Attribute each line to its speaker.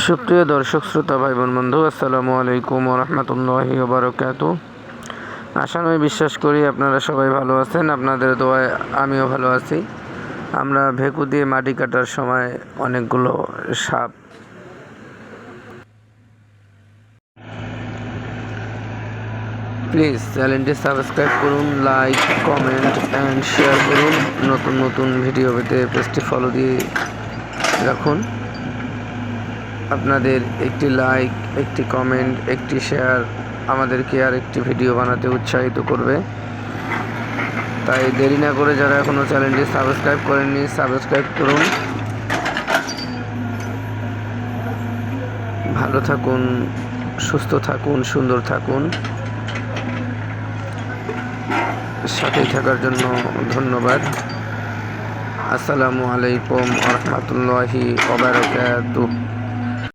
Speaker 1: সুপ্রিয় দর্শক শ্রোতা ভাই বোন বন্ধু, আসসালামু আলাইকুম ওয়া রাহমাতুল্লাহি ওয়া বারাকাতুহু। আশা আমি বিশ্বাস করি আপনারা সবাই ভালো আছেন। আপনাদের দোয়ায় আমিও ভালো আছি। আমরা ভেকু দিয়ে মাটি কাটার সময় অনেকগুলো সাপ প্লিজ চ্যানেলটি সাবস্ক্রাইব করুন, লাইক, কমেন্ট অ্যান্ড শেয়ার করুন। নতুন নতুন ভিডিও পেতে পেজটি ফলো দিয়ে রাখুন। আপনাদের একটি লাইক, একটি কমেন্ট, একটি শেয়ার আমাদেরকে আর একটি ভিডিও বানাতে উৎসাহিত করবে। তাই দেরি না করে যারা এখনও চ্যানেলটি সাবস্ক্রাইব করেননি, সাবস্ক্রাইব করুন। ভালো থাকুন, সুস্থ থাকুন, সুন্দর থাকুন। সাথেই থাকার জন্য ধন্যবাদ। আসসালামু আলাইকুম ওয়া রাহমাতুল্লাহি ওয়া বারাকাতুহু।